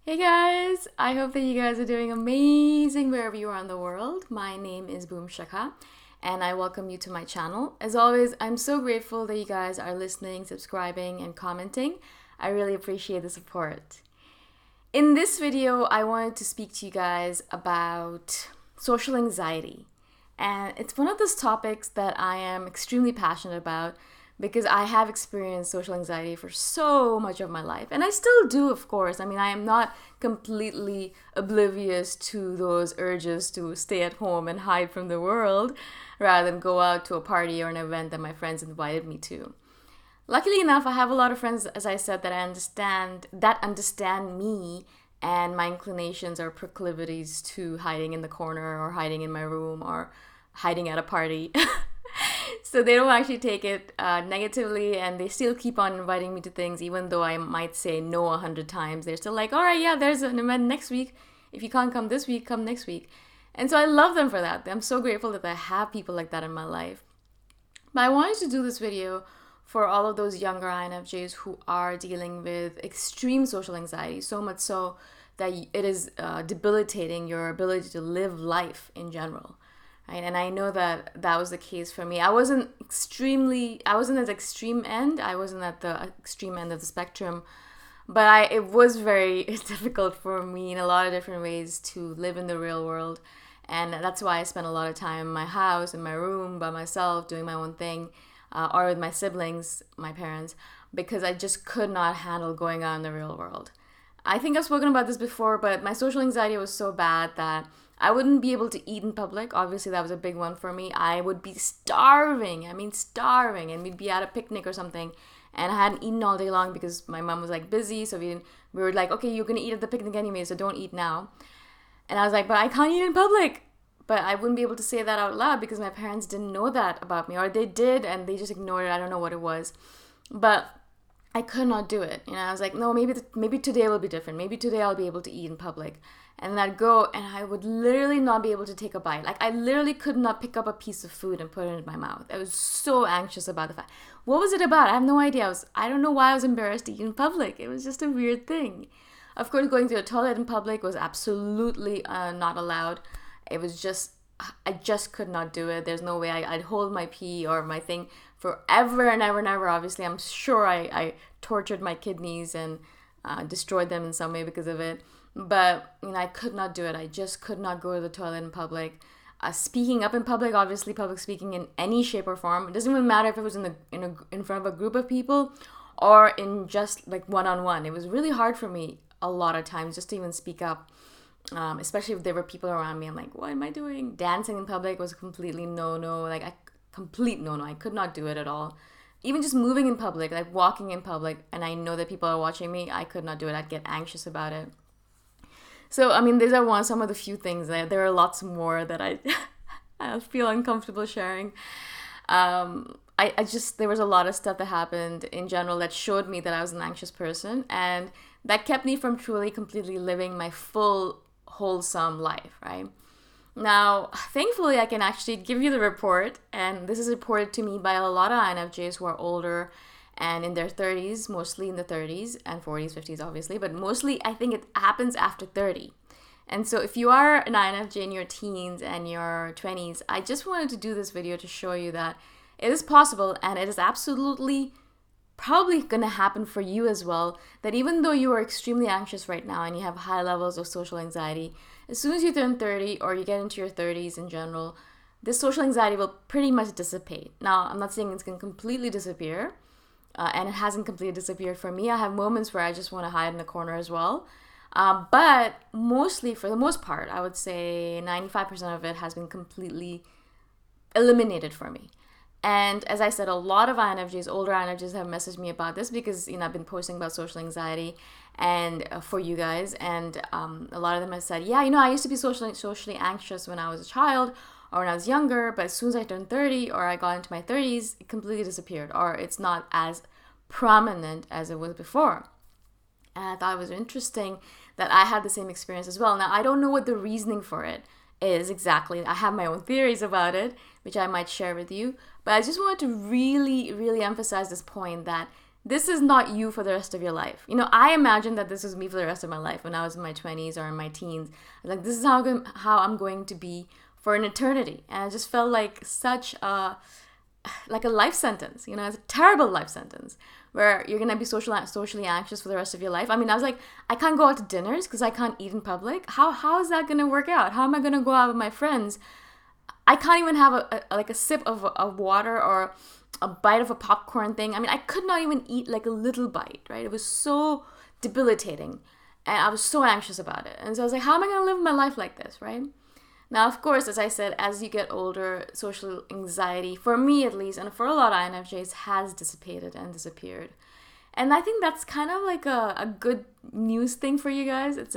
Hey guys, I hope that you guys are doing amazing wherever you are in the world. My name is Shikha and I welcome you to my channel. As always, I'm so grateful that you guys are listening, subscribing, and commenting. I really appreciate the support. In this video, I wanted to speak to you guys about social anxiety. And it's one of those topics that I am extremely passionate about because I have experienced social anxiety for so much of my life. And I still do, of course. I mean, I am not completely oblivious to those urges to stay at home and hide from the world rather than go out to a party or an event that my friends invited me to. Luckily enough, I have a lot of friends, as I said, that understand me and my inclinations or proclivities to hiding in the corner or hiding in my room or hiding at a party. So they don't actually take it negatively, and they still keep on inviting me to things, even though I might say no 100 times. They're still like, all right, yeah, there's an event next week. If you can't come this week, come next week. And so I love them for that. I'm so grateful that I have people like that in my life. But I wanted to do this video for all of those younger INFJs who are dealing with extreme social anxiety, so much so that it is debilitating your ability to live life in general. Right? And I know that that was the case for me. I wasn't at the extreme end. I wasn't at the extreme end of the spectrum, but it was very difficult for me in a lot of different ways to live in the real world. And that's why I spent a lot of time in my house, in my room, by myself, doing my own thing, or with my siblings, my parents, because I just could not handle going out in the real world. I think I've spoken about this before, but my social anxiety was so bad that I wouldn't be able to eat in public. Obviously, that was a big one for me. I would be starving. Starving. And we'd be at a picnic or something. And I hadn't eaten all day long because my mom was like busy. So we were like, okay, you're going to eat at the picnic anyway, so don't eat now. And I was like, but I can't eat in public. But I wouldn't be able to say that out loud because my parents didn't know that about me. Or they did, and they just ignored it. I don't know what it was. But I could not do it. I was like, no, maybe today will be different. Maybe today I'll be able to eat in public. And then I'd go and I would literally not be able to take a bite. Like I literally could not pick up a piece of food and put it in my mouth. I was so anxious about the fact. What was it about? I have no idea. I don't know why I was embarrassed to eat in public. It was just a weird thing. Of course, going to a toilet in public was absolutely not allowed. It was just, I just could not do it. There's no way I'd hold my pee or my thing forever and ever and ever. Obviously, I'm sure I tortured my kidneys and destroyed them in some way because of it. But I could not do it. I just could not go to the toilet in public. Speaking up in public, obviously, public speaking in any shape or form. It doesn't even matter if it was in front of a group of people or in just like one-on-one. It was really hard for me a lot of times just to even speak up, especially if there were people around me. I'm like, what am I doing? Dancing in public was completely no-no. Complete no-no. I could not do it at all. Even just moving in public, like walking in public, and I know that people are watching me, I could not do it. I'd get anxious about it. So, these are some of the few things. There are lots more that I feel uncomfortable sharing. There was a lot of stuff that happened in general that showed me that I was an anxious person, and that kept me from truly, completely living my full, wholesome life, right? Now, thankfully, I can actually give you the report, and this is reported to me by a lot of INFJs who are older and in their 30s, mostly in the 30s and 40s, 50s, obviously, but mostly I think it happens after 30. And so if you are an INFJ in your teens and your 20s, I just wanted to do this video to show you that it is possible and it is absolutely probably going to happen for you as well, that even though you are extremely anxious right now and you have high levels of social anxiety, as soon as you turn 30 or you get into your 30s in general, this social anxiety will pretty much dissipate. Now, I'm not saying it's going to completely disappear, and it hasn't completely disappeared for me. I have moments where I just want to hide in the corner as well. But mostly, for the most part, I would say 95% of it has been completely eliminated for me. And as I said, a lot of INFJs, older INFJs, have messaged me about this because, I've been posting about social anxiety and for you guys. And a lot of them have said, yeah, I used to be socially anxious when I was a child or when I was younger, but as soon as I turned 30 or I got into my 30s, it completely disappeared, or it's not as prominent as it was before. And I thought it was interesting that I had the same experience as well. Now, I don't know what the reasoning for it is exactly. I have my own theories about it, which I might share with you. But I just wanted to really, really emphasize this point that this is not you for the rest of your life. I imagined that this was me for the rest of my life when I was in my 20s or in my teens. Like, this is how I'm going to be for an eternity. And I just felt like such a life sentence. It's a terrible life sentence where you're going to be socially anxious for the rest of your life. I mean, I was like, I can't go out to dinners because I can't eat in public. How is that going to work out? How am I going to go out with my friends? I can't even have a sip of water or a bite of a popcorn thing. I mean, I could not even eat like a little bite, right? It was so debilitating and I was so anxious about it. And so I was like, how am I going to live my life like this, right? Now, of course, as I said, as you get older, social anxiety, for me at least, and for a lot of INFJs, has dissipated and disappeared. And I think that's kind of like a good news thing for you guys. It's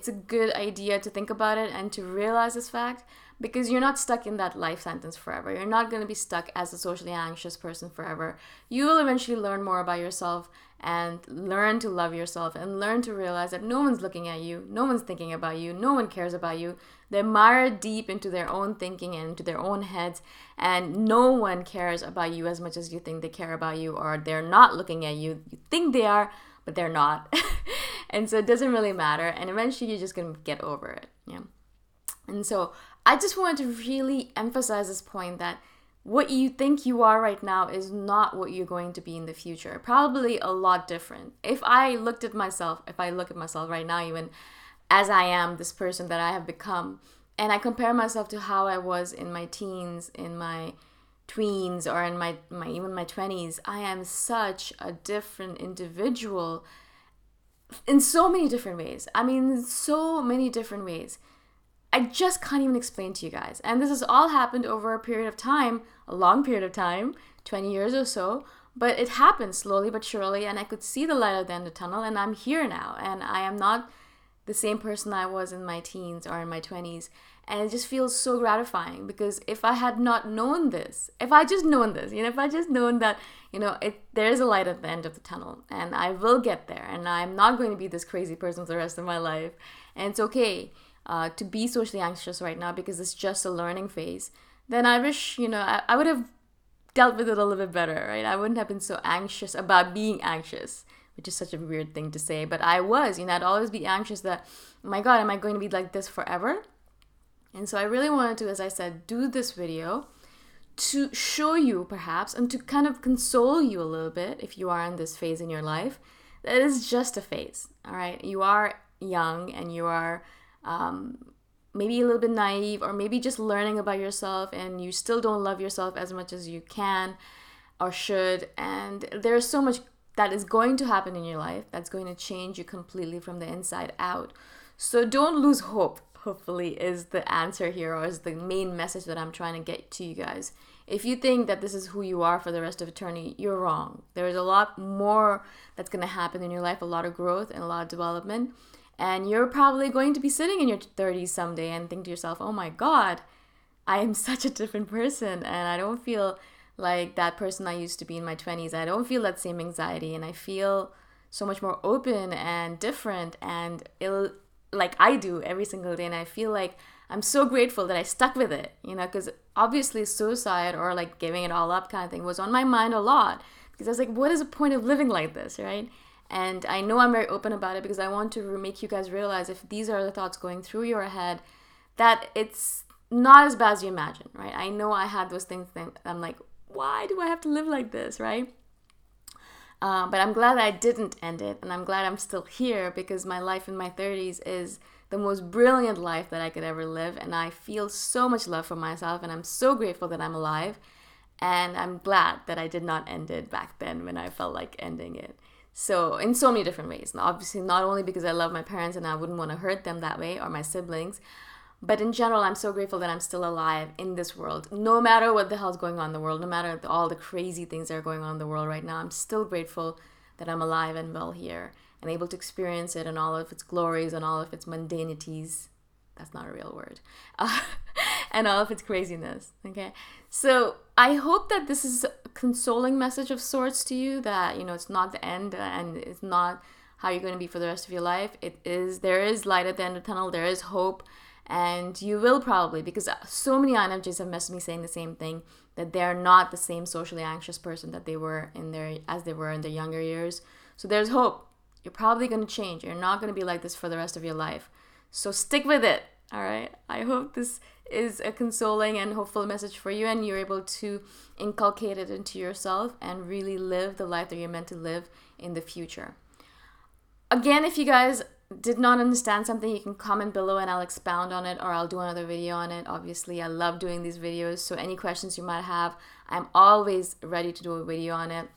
a good idea to think about it and to realize this fact, because you're not stuck in that life sentence forever. You're not going to be stuck as a socially anxious person forever. You will eventually learn more about yourself and learn to love yourself and learn to realize that no one's looking at you, no one's thinking about you, no one cares about you. They're mired deep into their own thinking and into their own heads, and no one cares about you as much as you think they care about you, or they're not looking at you. You think they are, but they're not. And so it doesn't really matter, and eventually you're just going to get over it. Yeah. And so I just wanted to really emphasize this point that what you think you are right now is not what you're going to be in the future. Probably a lot different. If I look at myself right now, even as I am, this person that I have become, and I compare myself to how I was in my teens, in my tweens, or in my even my 20s, I am such a different individual in so many different ways. I mean, so many different ways. I just can't even explain to you guys. And this has all happened over a period of time, a long period of time, 20 years or so. But it happened slowly but surely, and I could see the light at the end of the tunnel, and I'm here now. And I am not the same person I was in my teens or in my 20s. And it just feels so gratifying, because if I had not known this, if I just known that, there is a light at the end of the tunnel, and I will get there, and I'm not going to be this crazy person for the rest of my life. And it's okay to be socially anxious right now, because it's just a learning phase. Then I wish, I would have dealt with it a little bit better, right? I wouldn't have been so anxious about being anxious, which is such a weird thing to say. But I was, I'd always be anxious that, oh my God, am I going to be like this forever? And so I really wanted to, as I said, do this video to show you perhaps, and to kind of console you a little bit if you are in this phase in your life, that it is just a phase, all right? You are young, and you are maybe a little bit naive, or maybe just learning about yourself, and you still don't love yourself as much as you can or should. And there's so much that is going to happen in your life that's going to change you completely from the inside out. So don't lose hope, hopefully, is the answer here, or is the main message that I'm trying to get to you guys. If you think that this is who you are for the rest of eternity, you're wrong. There is a lot more that's going to happen in your life, a lot of growth and a lot of development. And you're probably going to be sitting in your 30s someday and think to yourself, oh my God, I am such a different person, and I don't feel like that person I used to be in my 20s. I don't feel that same anxiety, and I feel so much more open and different and like I do every single day. And I feel like I'm so grateful that I stuck with it, because obviously suicide or like giving it all up kind of thing was on my mind a lot, because I was like, what is the point of living like this, right? And I know I'm very open about it because I want to make you guys realize, if these are the thoughts going through your head, that it's not as bad as you imagine, right? I know I had those things that I'm like, why do I have to live like this, right? But I'm glad that I didn't end it, and I'm glad I'm still here, because my life in my 30s is the most brilliant life that I could ever live, and I feel so much love for myself, and I'm so grateful that I'm alive, and I'm glad that I did not end it back then when I felt like ending it. So in so many different ways. Now, obviously, not only because I love my parents and I wouldn't want to hurt them that way, or my siblings, but in general, I'm so grateful that I'm still alive in this world. No matter what the hell's going on in the world, no matter all the crazy things that are going on in the world right now, I'm still grateful that I'm alive and well here and able to experience it in all of its glories and all of its mundanities. That's not a real word. And all of its craziness, okay? So I hope that this is a consoling message of sorts to you, that, it's not the end, and it's not how you're going to be for the rest of your life. There is light at the end of the tunnel. There is hope. And you will probably, because so many INFJs have messaged me saying the same thing, that they're not the same socially anxious person that they were in their younger years. So there's hope. You're probably going to change. You're not going to be like this for the rest of your life. So stick with it. All right. I hope this is a consoling and hopeful message for you, and you're able to inculcate it into yourself and really live the life that you're meant to live in the future. Again, if you guys did not understand something, you can comment below and I'll expound on it, or I'll do another video on it. Obviously, I love doing these videos, so any questions you might have, I'm always ready to do a video on it.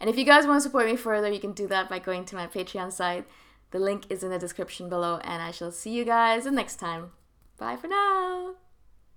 And if you guys want to support me further, you can do that by going to my Patreon site. The link is in the description below, and I shall see you guys next time. Bye for now.